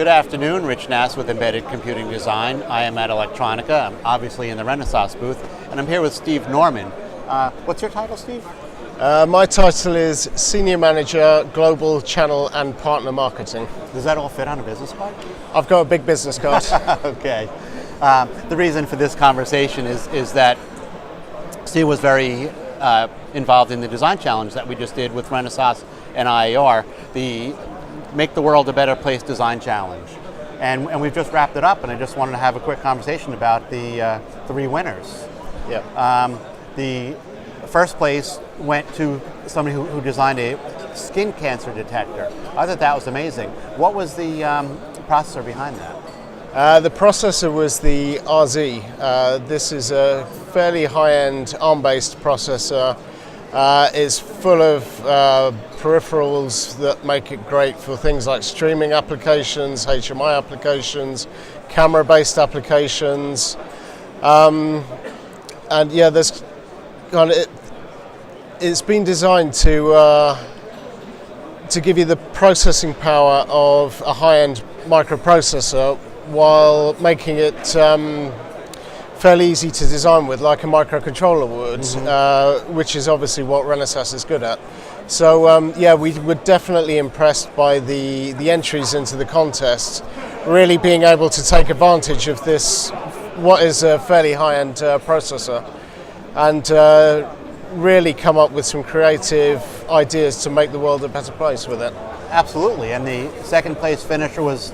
Good afternoon, Rich Nass with Embedded Computing Design. I am at Electronica. I'm obviously in the Renesas booth, and I'm here with Steve Norman. What's your title, Steve? My title is Senior Manager, Global Channel and Partner Marketing. Does that all fit on a business card? I've got a big business card. Okay. The reason for this conversation is that Steve was very involved in the design challenge that we just did with Renesas and IAR, the Make the World a Better Place design challenge. And we've just wrapped it up, and I just wanted to have a quick conversation about the three winners. Yeah. The first place went to somebody who designed a skin cancer detector. I thought that was amazing. What was the processor behind that? The processor was the RZ. This is a fairly high-end ARM-based processor. It's full of peripherals that make it great for things like streaming applications, HMI applications, camera-based applications, and yeah, there's kind of it's been designed to give you the processing power of a high-end microprocessor while making it fairly easy to design with, like a microcontroller would, which is obviously what Renesas is good at. So yeah, we were definitely impressed by the entries into the contest, really being able to take advantage of this, what is a fairly high-end processor, and really come up with some creative ideas to make the world a better place with it. Absolutely, and the second place finisher was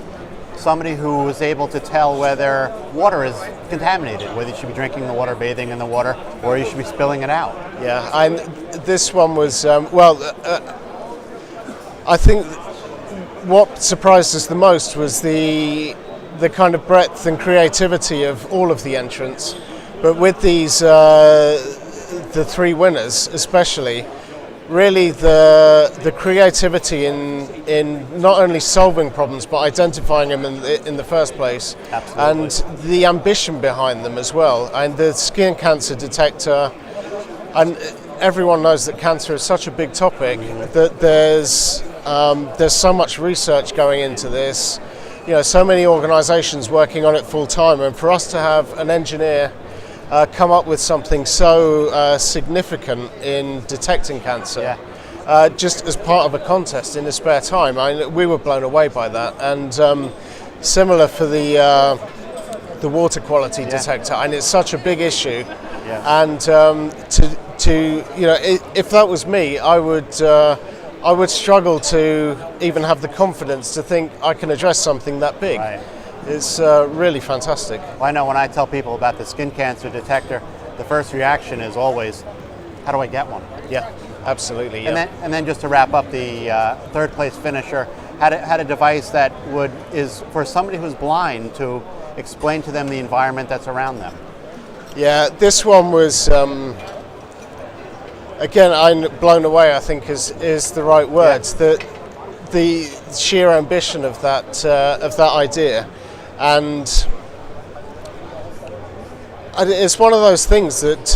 somebody who was able to tell whether water is contaminated, whether you should be drinking the water, bathing in the water, or you should be spilling it out. Yeah, and this one was, I think what surprised us the most was the kind of breadth and creativity of all of the entrants. But with these, the three winners especially, really the creativity in not only solving problems but identifying them in the first place. Absolutely. And the ambition behind them as well. And the skin cancer detector, and everyone knows that cancer is such a big topic that there's so much research going into this, you know, so many organizations working on it full time, and for us to have an engineer come up with something so significant in detecting cancer, just as part of a contest in his spare time. We were blown away by that. And similar for the water quality detector, and it's such a big issue. And to you know, if that was me, I would struggle to even have the confidence to think I can address something that big. Right. It's really fantastic. Well, I know when I tell people about the skin cancer detector, the first reaction is always, how do I get one? Yeah, absolutely. Yeah. And then just to wrap up, the third place finisher had a device that is for somebody who's blind to explain to them the environment that's around them. Yeah, this one was, again, I'm blown away, I think is the right words. Yeah. The sheer ambition of that idea. And it's one of those things that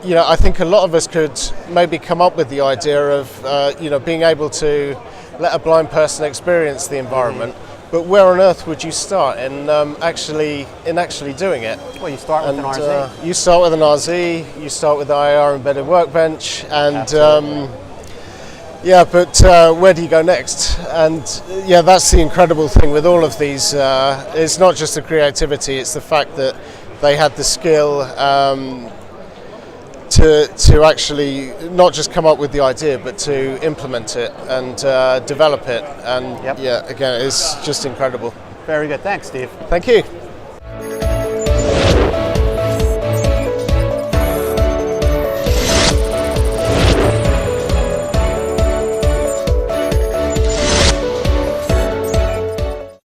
you know, I think a lot of us could maybe come up with the idea of you know, being able to let a blind person experience the environment. But where on earth would you start in actually doing it? Well, you start with an RZ. You start with an RZ. You start with the IAR embedded workbench, and yeah, but where do you go next? And yeah, that's the incredible thing with all of these. It's not just the creativity; it's the fact that they had the skill to actually not just come up with the idea, but to implement it and develop it. And yeah, again, it's just incredible. Very good. Thanks, Steve. Thank you.